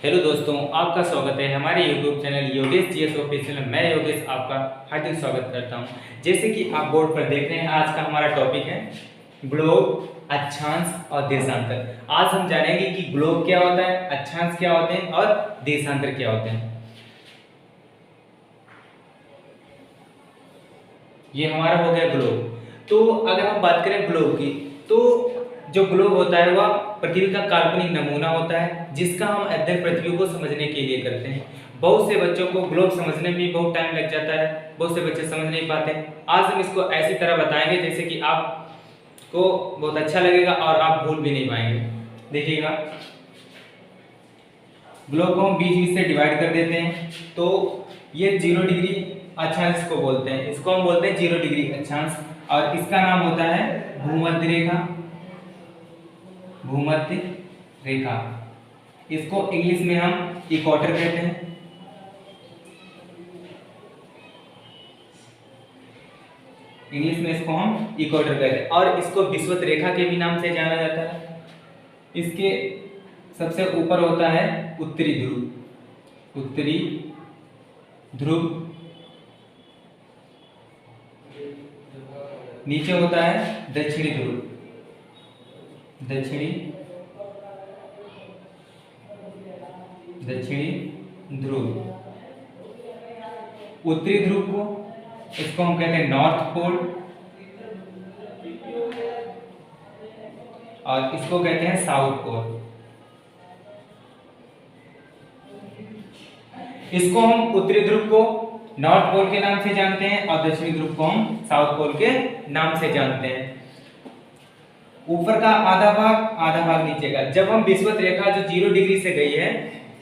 Hello दोस्तों, आपका स्वागत है हमारे YouTube channel Yogesh GS official में। मैं योगेश आपका हार्दिक स्वागत करता हूं। जैसे कि आप बोर्ड पर देख रहे हैं, आज का हमारा टॉपिक है ग्लोब, अक्षांश और देशांतर। आज हम जानेंगे कि ग्लोब क्या होता है, अक्षांश क्या होते हैं और देशांतर क्या होते हैं। ये हमारा हो गया ग्लोब। तो अगर हम बात करें ग्लोब की, तो जो ग्लोब होता है वह पृथ्वी का काल्पनिक नमूना होता है, जिसका हम अध्ययन पृथ्वी को समझने के लिए करते हैं। बहुत से बच्चों को ग्लोब समझने में बहुत टाइम लग जाता है, बहुत से बच्चे समझ नहीं पाते। आज हम इसको ऐसी तरह बताएंगे जैसे कि आपको बहुत अच्छा लगेगा और आप भूल भी नहीं पाएंगे। देखिएगा, ग्लोब को हम बीच बीच से डिवाइड कर देते हैं। तो ये 0 डिग्री अक्षांश को बोलते हैं, इसको हम बोलते हैं 0 डिग्री अक्षांश। और इसका नाम होता है भूमध्य रेखा। भूमध्य रेखा, इसको इंग्लिश में हम इक्वेटर कहते हैं। इंग्लिश में इसको हम इक्वेटर कहते हैं और इसको विषुवत रेखा के भी नाम से जाना जाता है। इसके सबसे ऊपर होता है उत्तरी ध्रुव। उत्तरी ध्रुव, नीचे होता है दक्षिणी ध्रुव। दक्षिणी ध्रुव। उत्तरी ध्रुव को, इसको हम कहते हैं नॉर्थ पोल और इसको कहते हैं साउथ पोल। इसको हम उत्तरी ध्रुव को नॉर्थ पोल के नाम से जानते हैं और दक्षिणी ध्रुव को हम साउथ पोल के नाम से जानते हैं। ऊपर का आधा भाग नीचे का। जब हम विषुवत रेखा जो 0 डिग्री से गई है,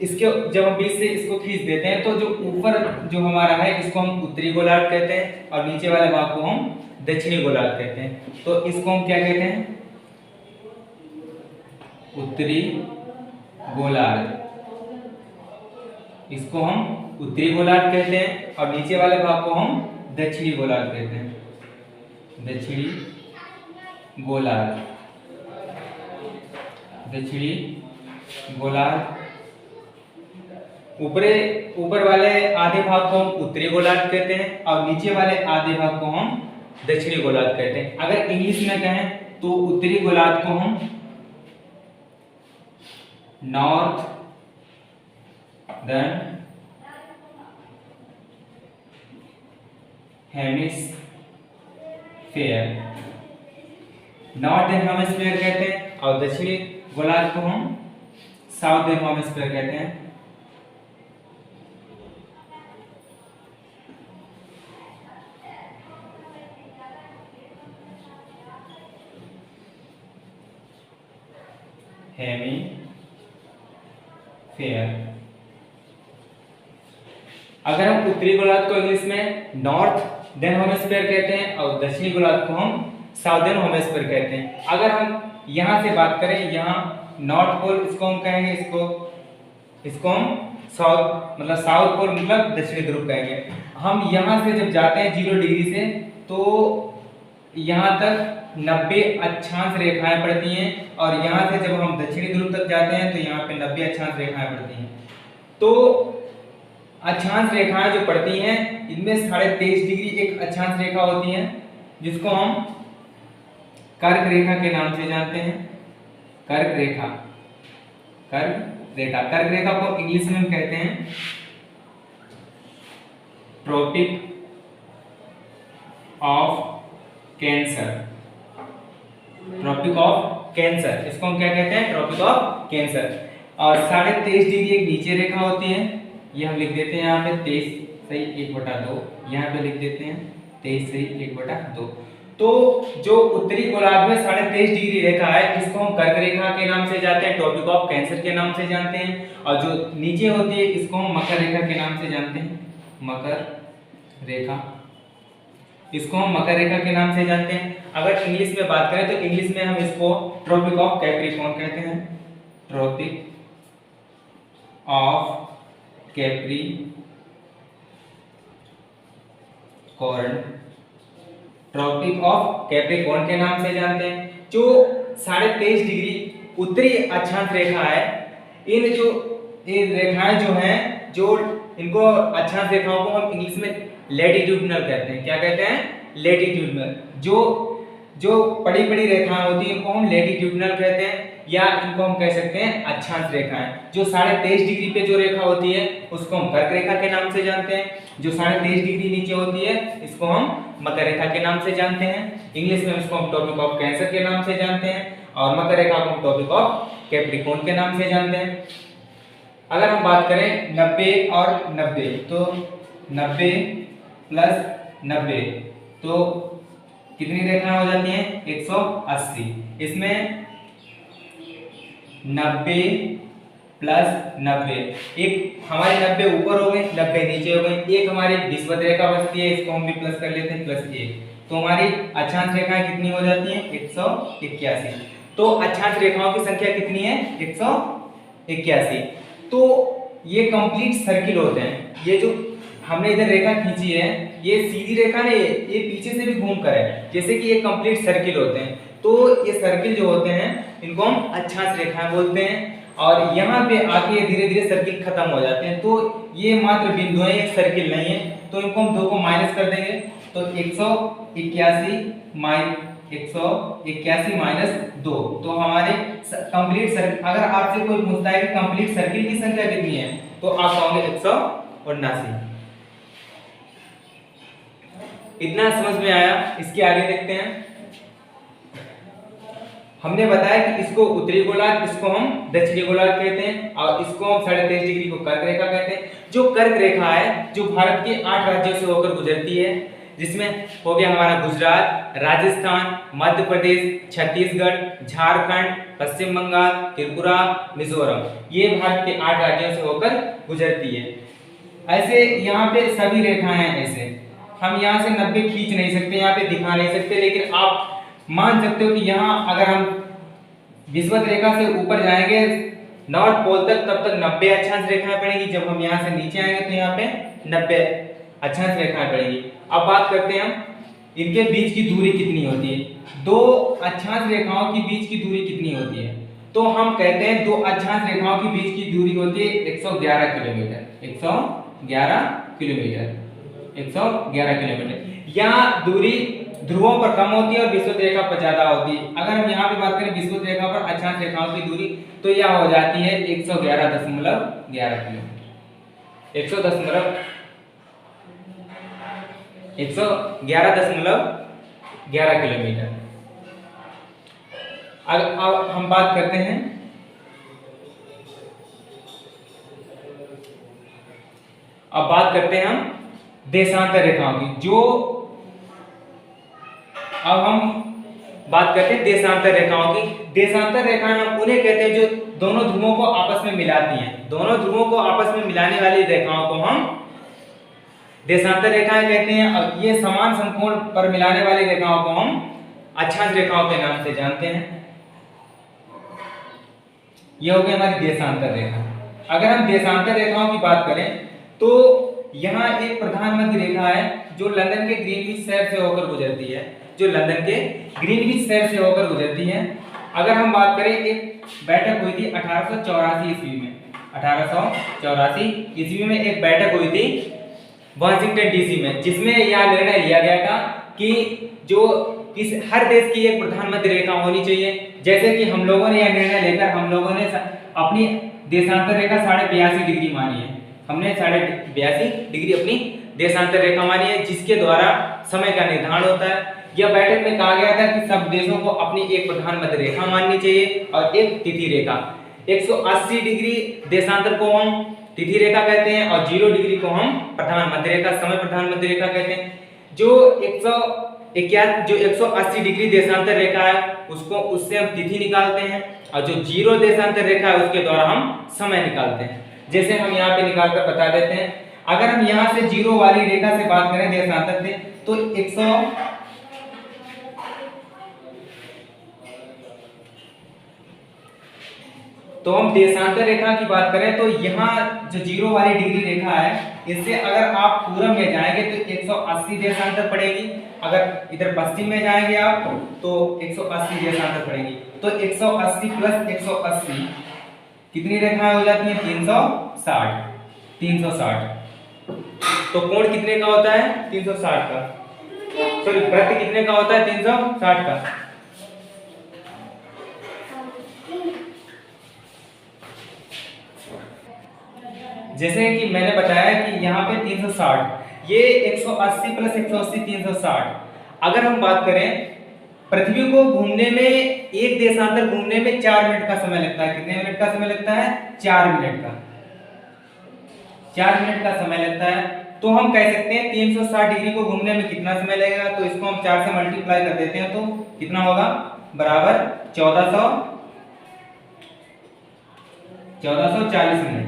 इसके जब हम बीच से इसको खींच देते हैं तो जो ऊपर जो हमारा है इसको हम उत्तरी गोलार्ध कहते हैं और नीचे वाले भाग को हम दक्षिणी गोलार्ध कहते हैं। तो इसको हम क्या कहते हैं? उत्तरी गोलार्ध। इसको हम उत्तरी गोलार्ध कहते हैं और नीचे वाले भाग को हम दक्षिणी गोलार्ध कहते हैं। दक्षिणी गोलार्ध। दक्षिणी गोलार्ध। ऊपर वाले आधे भाग को हम उत्तरी गोलार्ध कहते हैं और नीचे वाले आधे भाग को हम दक्षिणी गोलार्ध कहते हैं। अगर इंग्लिश में कहें तो उत्तरी गोलार्ध को हम north then hemisphere, northern hemisphere कहते हैं और दक्षिणी गोलार्ध को हम साउदर्न हेमिस्फीयर कहते हैं। हेमिस्फीयर। अगर हम उत्तरी गोलार्ध को इंग्लिश में नॉर्थ देन हेमिस्फीयर कहते हैं और दक्षिणी गोलार्ध को हम साउदर्न हेमिस्फीयर कहते हैं। अगर हम यहां से बात करें, यहाँ नॉर्थ पोल इसको हम कहेंगे, इसको हम साउथ पोल मतलब दक्षिणी ध्रुव कहेंगे। हम यहाँ से जब जाते हैं 0 डिग्री से तो यहाँ तक 90 अक्षांश रेखाएं पड़ती हैं और यहाँ से जब हम दक्षिणी ध्रुव तक जाते हैं तो यहाँ पे 90 अक्षांश रेखाएं पड़ती हैं। तो अक्षांश रेखाएं जो पड़ती हैं इनमें 23.5 डिग्री एक अक्षांश रेखा होती है जिसको हम कर्क रेखा के नाम से जानते हैं। कर्क रेखा। कर्क रेखा को इंग्लिश में हम कहते हैं tropic of cancer. Tropic of cancer, इसको हम क्या कहते हैं? Tropic of cancer. और 23.5 डिग्री एक नीचे रेखा होती है, ये हम लिख देते हैं यहाँ पे 23 सही 1/2। यहाँ पे लिख देते हैं 23 सही 1/2। तो जो उत्तरी गोलार्ध में 23.5 डिग्री रेखा है इसको हम कर्क रेखा के नाम से जानते हैं, टॉपिक ऑफ कैंसर के नाम से जानते हैं। और जो नीचे होती है इसको हम मकर रेखा के नाम से जानते हैं। मकर रेखा, इसको हम मकर रेखा के नाम से जानते हैं। अगर इंग्लिश में बात करें तो इंग्लिश में हम इसको ट्रॉपिक ऑफ कैप्रिकॉर्न कहते हैं। Tropic of Capricorn, tropic of Capricorn के नाम से जानते हैं। जो 23.5 डिग्री उत्तरी अक्षांश रेखा है, इन जो ये रेखाएं जो हैं, जो इनको अक्षांश रेखाओं को हम इंग्लिश में लैटिट्यूडिनल कहते हैं। क्या कहते हैं? लैटिट्यूडिनल। जो बड़ी बड़ी रेखाएं होती हैं इनको हम लैटिट्यूडिनल कहते हैं, या इनको हम कह सकते हैं अक्षांश रेखाएं। जो 23.5 डिग्री पे जो रेखा होती है उसको हम कर्क रेखा के नाम से जानते हैं। जो 23.5 डिग्री नीचे होती है इसको हम मकर रेखा के नाम से जानते हैं। इंग्लिश में इसको हम टॉपिक ऑफ कैंसर के नाम से जानते हैं, और मकर रेखा को हम टॉपिक ऑफ कैप्रिकॉर्न के नाम से जानते हैं। अगर हम बात करें 90 और 90, तो 90 प्लस 90 तो कितनी रेखाएं हो जाती हैं? 180। इसमें 90 प्लस 90, एक हमारी 90 ऊपर हो गई, 90 नीचे हो गई, एक हमारी विषुवत रेखा बचती है, इसको हम भी प्लस कर लेते हैं, +1। तो हमारी अक्षांश रेखाएं कितनी हो जाती हैं? 181। तो अक्षांश रेखाओं की संख्या कितनी है? 181। तो ये कंप्लीट सर्किल होते हैं। ये जो हमने इधर रेखा खींची है ये सीधी रेखा नहीं है, ये पीछे से भी घूम कर है, जैसे कि ये कंप्लीट सर्किल होते हैं। तो ये सर्किल जो होते हैं इनको हम अक्षांश रेखाएं बोलते हैं, और यहाँ पे आके धीरे धीरे सर्किल खत्म हो जाते हैं। तो ये मात्र बिंदु है, एक सर्किल नहीं है। तो इनको हम 2 को माइनस कर देंगे, तो 181 माइनस 2। तो हमारे कंप्लीट सर्किल, अगर आपसे कोई पूछता है कि कंप्लीट सर्किल की संख्या कितनी है, तो आप कहोगे 179। इतना समझ में आया? इसके आगे देखते हैं। हमने बताया कि इसको उत्तरी गोलार्ध, इसको हम दक्षिणी गोलार्ध कहते हैं, और इसको हम 23.5 डिग्री को कर्क रेखा कहते हैं। जो कर्क रेखा है जो भारत के 8 राज्यों से होकर गुजरती है, जिसमें हो गया हमारा गुजरात, राजस्थान, मध्य प्रदेश, छत्तीसगढ़, झारखंड, पश्चिम बंगाल, त्रिपुरा, मिजोरम, ये भारत के 8 राज्यों से होकर गुजरती है। ऐसे यहाँ पे सभी रेखाएं हैं। ऐसे हम यहाँ से 90 खींच नहीं सकते, यहाँ पे दिखा नहीं सकते, लेकिन आप मान सकते हो कि यहाँ अगर हम विषुवत रेखा से ऊपर जाएंगे नॉर्थ पोल तक, तब तक 90 अक्षांश रेखाएं पड़ेगी। जब हम यहाँ से नीचे आएंगे तो यहाँ पे 90 अक्षांश रेखाएं पड़ेगी। अब बात करते हैं हम इनके बीच की दूरी कितनी होती है। 2 अक्षांश रेखाओं की बीच की दूरी कितनी होती है? तो हम कहते हैं 2 अक्षांश रेखाओं की बीच की दूरी होती है 111 किलोमीटर। 111 किलोमीटर। 111 किलोमीटर। यहाँ दूरी ध्रुवों पर कम होती है और विषुवत रेखा पर ज्यादा होती है। अगर हम यहाँ पे बात करें विषुवत रेखा पर अक्षांश रेखाओं की दूरी, तो यह हो जाती है 111.11 किलोमीटर। 111.11 किलोमीटर। अब हम बात करते हैं हम देशांतर रेखाओं की। जो अब हम बात करते हैं देशांतर रेखाओं की। देशांतर रेखाएं हम उन्हें कहते हैं जो दोनों ध्रुवों को आपस में मिलाती हैं। दोनों ध्रुवों को आपस में मिलाने वाली रेखाओं को हम देशांतर रेखाएं कहते हैं, और ये समान समकोण पर मिलाने वाली रेखाओं को हम अक्षांश रेखाओं के नाम से जानते हैं। ये हो गई हमारी देशांतर रेखा। अगर हम देशांतर रेखाओं की बात करें तो यहाँ एक प्रधान मध्य रेखा है जो लंदन के ग्रीनविच शहर से होकर गुजरती है। अगर हम बात करें, एक बैठक हुई थी 1884 ईस्वी में। 1884 ईस्वी में एक बैठक हुई थी वाशिंगटन डीसी में, जिसमें यह निर्णय लिया गया था कि हर देश की एक प्रधान मध्य रेखा होनी चाहिए। जैसे कि हम लोगों ने यह निर्णय लेकर हम लोगों ने अपनी देशांतर रेखा 82.5 डिग्री मानी है। हमने 82.5 डिग्री अपनी देशांतर रेखा मानी है, जिसके द्वारा समय का निर्धारण होता है। यह बैठक में कहा गया था कि सब देशों को अपनी एक प्रधान मध्य रेखा माननी चाहिए और एक तिथि रेखा। 180 डिग्री देशांतर को हम तिथि रेखा कहते हैं और 0 डिग्री को हम प्रधान मध्य रेखा, समय प्रधान मध्य रेखा कहते हैं। जो 180 डिग्री देशांतर रेखा है उससे हम तिथि निकालते हैं, और जो 0 देशांतर रेखा है उसके द्वारा हम समय निकालते हैं। जैसे हम यहाँ पे निकालकर बता देते हैं। अगर हम यहाँ से 0 वाली रेखा से बात करें देशांतर से, तो 100 तो हम देशांतर रेखा की बात करें तो यहाँ जो 0 वाली डिग्री रेखा है, इससे अगर आप पूरब में जाएंगे तो 180 देशांतर पड़ेगी। अगर इधर पश्चिम में जाएंगे आप तो 180 देशांतर पड़ेगी। तो 180 प्लस 180 कितनी रेखाएं हो जाती हैं? 360। 360। तो कोण कितने का होता है? 360 का। सॉरी, वृत्त कितने का होता है? 360 का। जैसे कि मैंने बताया कि यहाँ पे 360, ये 180 प्लस 180 360। अगर हम बात करें, पृथ्वी को घूमने में, एक देशांतर घूमने में 4 मिनट का समय लगता है। कितने मिनट का समय लगता है? 4 मिनट का। 4 मिनट का समय लगता है। तो हम कह सकते हैं 360 डिग्री को घूमने में कितना समय लगेगा, तो इसको हम 4 से मल्टीप्लाई कर देते हैं तो कितना होगा? बराबर 1440 मिनट।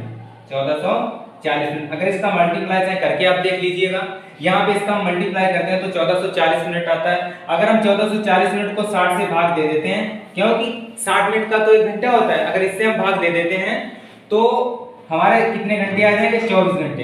1440 मिनट। अगर इसका मल्टीप्लाई चाहे करके आप देख लीजिएगा, यहाँ पे इसका मल्टीप्लाई करते हैं तो 1440 मिनट आता है। अगर हम 1440 मिनट को 60 से भाग दे देते हैं, क्योंकि 60 मिनट का तो 1 घंटा होता है, अगर इससे हम भाग दे देते हैं तो हमारे कितने घंटे आ जाएंगे? 24 घंटे।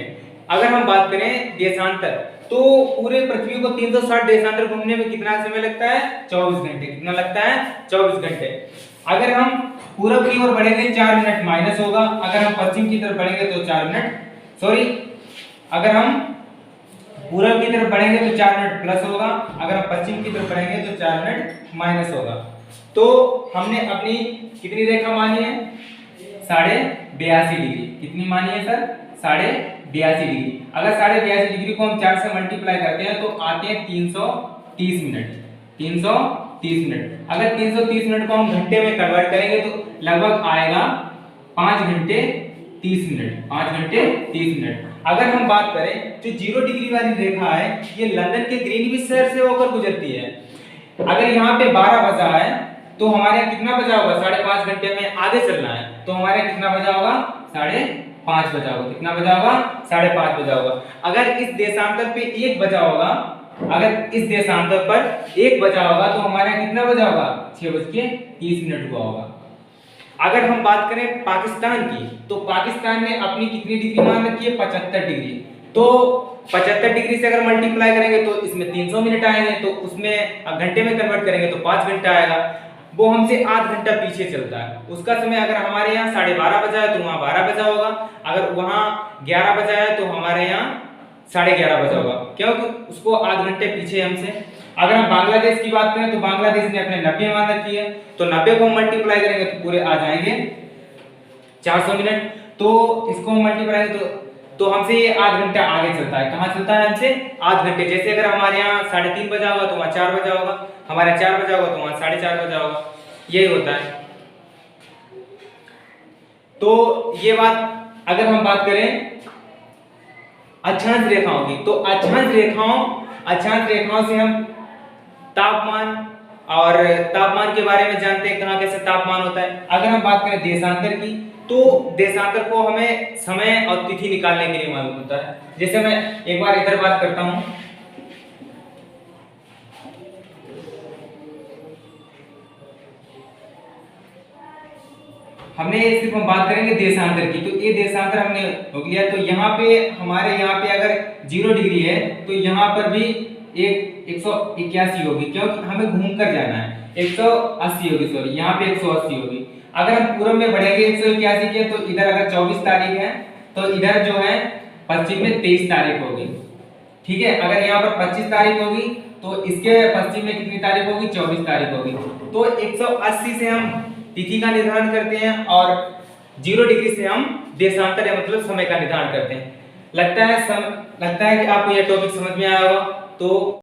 अगर हम बात करें देशांतर, तो पूरे पृथ्वी को 360 देशांतर घूमने में कितना समय लगता है? 24 घंटे। कितना लगता है? 24 घंटे। अगर हम पूरब की ओर बढ़ेंगे 4 मिनट माइनस होगा, अगर हम पश्चिम की तरफ बढ़ेंगे तो 4 मिनट, सॉरी, अगर हम पूरब की तरफ बढ़ेंगे तो 4 मिनट प्लस होगा, अगर हम पश्चिम की तरफ बढ़ेंगे तो 4 मिनट माइनस होगा। तो हमने अपनी कितनी रेखा मानी है? 82.5 डिग्री। कितनी मानी है सर? 82.5 डिग्री। अगर 82.5 डिग्री को हम 4 से मल्टीप्लाई करते हैं तो आते हैं 330 मिनट। 330 मिनट। अगर 330 मिनट को हम घंटे में कन्वर्ट करेंगे तो लगभग आएगा 5 घंटे 30 मिनट। 5 घंटे 30 मिनट। अगर हम बात करें जो 0 डिग्री वाली रेखा है, ये लंदन के ग्रीनविच शहर से होकर गुजरती है। अगर यहाँ पे 12 बजा है तो हमारे यहाँ कितना बजा होगा? 5.5 घंटे में आगे चलना है, तो हमारे यहाँ कितना बजा होगा? 5.5 बजा होगा। कितना बजा होगा? 5.5 बजा होगा। अगर इस देशांतर पे 1 बजा होगा, अगर इस देशांतर पर 1 बजा होगा तो हमारे यहाँ कितना बजा होगा? 6:30 मिनट हुआ होगा। अगर हम बात करें पाकिस्तान की, तो पाकिस्तान ने अपनी कितनी डिग्री मान रखी है? 75 डिग्री। तो 75 डिग्री से अगर मल्टीप्लाई करेंगे तो इसमें 300 मिनट आएंगे, तो उसमें घंटे में कन्वर्ट करेंगे तो 5 घंटा आएगा। वो हमसे आध घंटा पीछे चलता है। उसका समय अगर हमारे यहाँ 12:30 बजा है तो वहाँ 12 बजा होगा, अगर वहाँ 11 बजा है तो हमारे यहाँ 11:30 बजा होगा, क्योंकि उसको आध घंटे पीछे हमसे। अगर हम बांग्लादेश की बात करें तो बांग्लादेश ने अपने 90 मान रखी है, तो 90 को हम मल्टीप्लाई करेंगे तो पूरे आ जाएंगे 400 मिनट। तो इसको हम मल्टीप्लाई तो हमसे ये आध घंटा आगे चलता है। कहाँ चलता है? हमसे आध घंटे। जैसे अगर हमारे यहाँ 3:30 बजा होगा तो वहाँ 4 बजा होगा, हमारे 4 बजा होगा तो वहाँ 4:30 बजा होगा। यही होता है। तो ये बात, अगर हम बात करें अक्षांश रेखाओं की, तो अक्षांश रेखाओं से हम तापमान के बारे में जानते हैं, कहाँ कैसे तापमान होता है। अगर हम बात करें देशांतर की, तो देशांतर को हमें समय और तिथि निकालने के लिए मालूम होता है। जैसे मैं एक बार इधर बात करता हूं, हमने सिर्फ हम बात करेंगे देशांतर की, तो ये देशांतर हमने हो गया। तो यहाँ पे हमारे यहाँ पे अगर 0 डिग्री है तो यहाँ पर भी 181 होगी, क्योंकि हमें घूम कर जाना है। 180 होगी, सॉरी, यहाँ पे 180 होगी। अगर हम पूरब में बढ़ेंगे 181 के, तो इधर अगर 24 तारीख है तो इधर जो है पश्चिम में 23 तारीख होगी। ठीक है। अगर यहाँ पर 25 तारीख होगी तो इसके पश्चिम में कितनी तारीख होगी? 24 तारीख होगी। तो 180 से हम तिथि का निर्धारण करते हैं और 0 डिग्री से हम देशांतर या मतलब समय का निर्धारण करते हैं। लगता है कि आपको यह टॉपिक समझ में आया होगा। तो